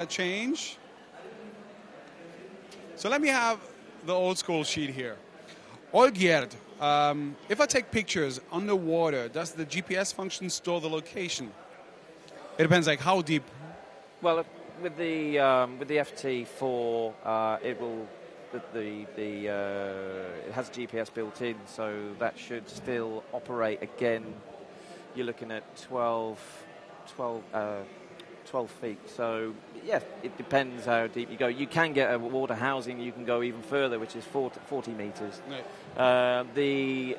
change. So let me have the old school sheet here. Olgierd, if I take pictures underwater, does the GPS function store the location? It depends, like how deep. Well, with the FT4, it will it has GPS built in, so that should still operate. Again, you're looking at 12 feet. So, yeah, it depends how deep you go. You can get a water housing, you can go even further, which is 40 meters. Right. The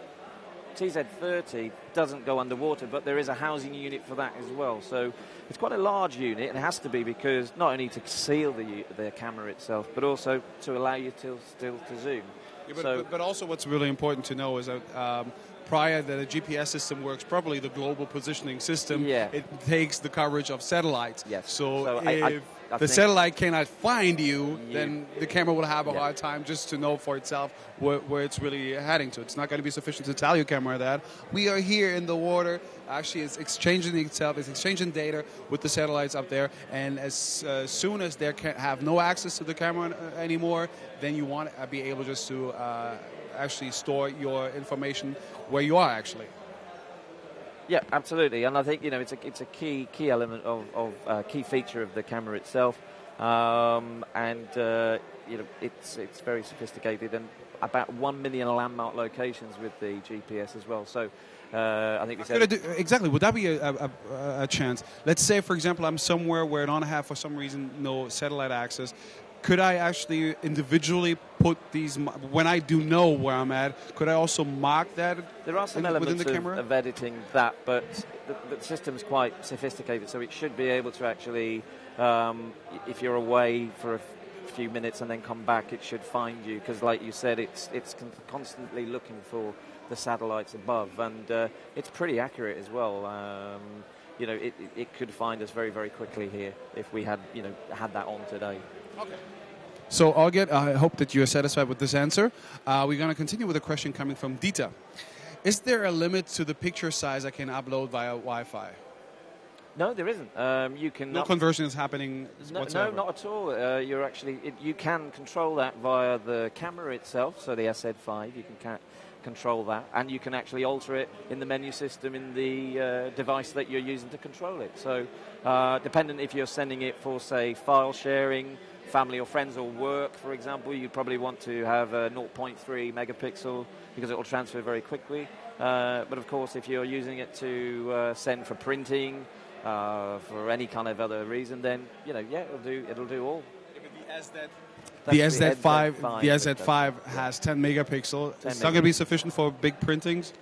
TZ30 doesn't go underwater, but there is a housing unit for that as well. So it's quite a large unit, and it has to be because not only to seal the camera itself, but also to allow you still to zoom. Yeah, but also what's really important to know is that prior that a GPS system works properly, the global positioning system, it takes the coverage of satellites. Yes. So if the satellite cannot find you, then the camera will have a hard time just to know for itself where it's really heading to. It's not going to be sufficient to tell your camera that. We are here in the water. Actually, it's exchanging itself. It's exchanging data with the satellites up there. And as soon as they have no access to the camera anymore, then you want to be able just to actually store your information where you are actually. Yeah, absolutely, and I think it's a key element of key feature of the camera itself, it's very sophisticated and about 1 million landmark locations with the GPS as well. So I think we said exactly. Would that be a chance? Let's say, for example, I'm somewhere where I don't have for some reason no satellite access. Could I actually individually put these, when I do know where I'm at, could I also mark that there are some elements of editing that, but the system's quite sophisticated, so it should be able to actually, if you're away for a few minutes and then come back, it should find you, because like you said, it's constantly looking for the satellites above, and it's pretty accurate as well. It could find us very, very quickly here if we had that on today. Okay. So, Olgierd, I hope that you are satisfied with this answer. We're going to continue with a question coming from Dieter. Is there a limit to the picture size I can upload via Wi-Fi? No, there isn't. You can no conversion is happening whatsoever? No, not at all. You can control that via the camera itself, so the SZ5, you can control that, and you can actually alter it in the menu system in the device that you're using to control it. So dependent if you're sending it for, say, file sharing, family or friends or work, for example, you'd probably want to have a 0.3 megapixel because it will transfer very quickly. But of course, if you're using it to send for printing, for any kind of other reason, then it'll do all. The SZ5 has 10 megapixel. It's not going to be sufficient for big printings?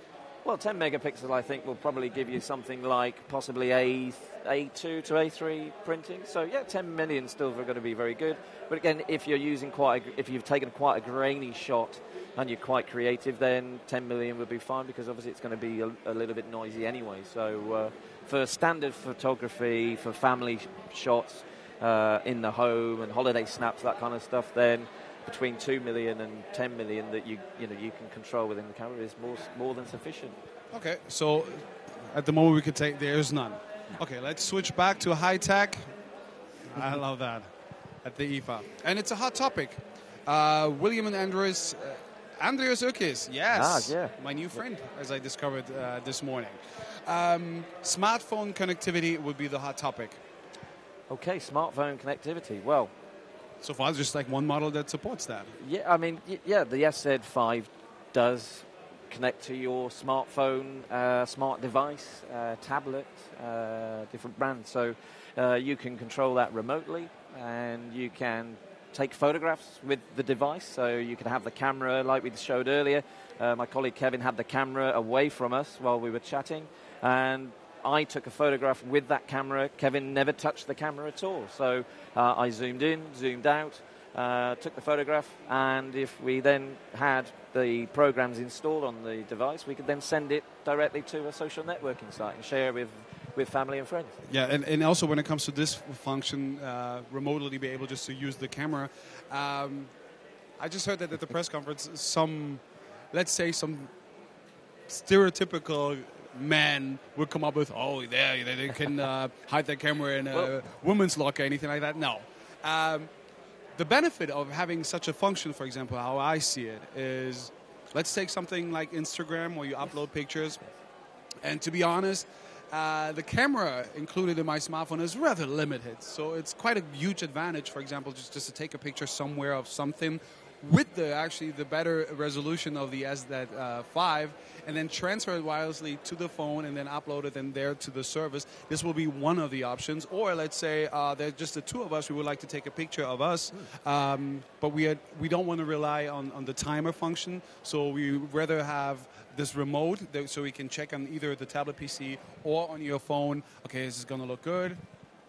Well, 10 megapixel, I think, will probably give you something like possibly A2 to A3 printing. So, yeah, 10 million is still going to be very good. But again, if you've taken quite a grainy shot and you're quite creative, then 10 million would be fine because obviously it's going to be a little bit noisy anyway. So, for standard photography, for family shots in the home and holiday snaps, that kind of stuff, then between 2 million and 10 million that you can control within the camera is more than sufficient. Okay, so at the moment we could take there's none. Okay, let's switch back to high tech. I love that at the IFA, and it's a hot topic. William and Andreas Ukis, yes, my new friend, as I discovered this morning. Smartphone connectivity would be the hot topic. Okay, smartphone connectivity. Well, so far, there's just like one model that supports that. Yeah, I mean, the SZ5 does connect to your smartphone, smart device, tablet, different brands. So you can control that remotely, and you can take photographs with the device. So you can have the camera, like we showed earlier. My colleague Kevin had the camera away from us while we were chatting, and I took a photograph with that camera. Kevin never touched the camera at all. So I zoomed in, zoomed out, took the photograph, and if we then had the programs installed on the device, we could then send it directly to a social networking site and share with family and friends. Yeah, and also when it comes to this function, remotely be able just to use the camera. I just heard that at the press conference, some stereotypical men would come up with, oh, they can hide their camera in a woman's locker, anything like that. No. The benefit of having such a function, for example, how I see it, is let's take something like Instagram where you upload pictures. And to be honest, the camera included in my smartphone is rather limited. So it's quite a huge advantage, for example, just to take a picture somewhere of something with the better resolution of the S5, and then transfer it wirelessly to the phone and then upload it in there to the service. This will be one of the options. Or let's say there's just the two of us. We would like to take a picture of us, but we don't want to rely on the timer function. So we rather have this remote so we can check on either the tablet PC or on your phone. Okay, this is going to look good.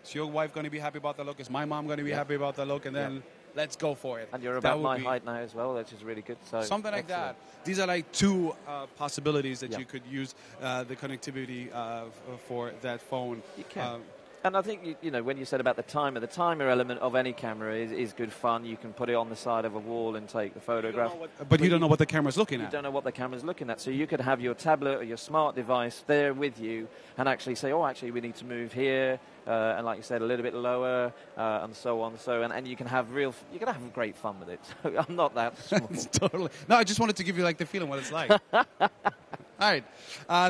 Is your wife going to be happy about the look? Is my mom going to be happy about the look? And then let's go for it. And you're about my height now as well, which is really good. So something like that. These are like two possibilities that you could use the connectivity for that phone. You can. And I think, when you said about the timer element of any camera is good fun. You can put it on the side of a wall and take the photograph. But you don't know what the camera's looking at. You don't know what the camera's looking at. So you could have your tablet or your smart device there with you and actually say, oh, actually, we need to move here. And like you said, a little bit lower, and so on. And you can have great fun with it. So I'm not that small. Totally. No, I just wanted to give you like the feeling what it's like. All right.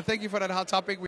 Thank you for that hot topic.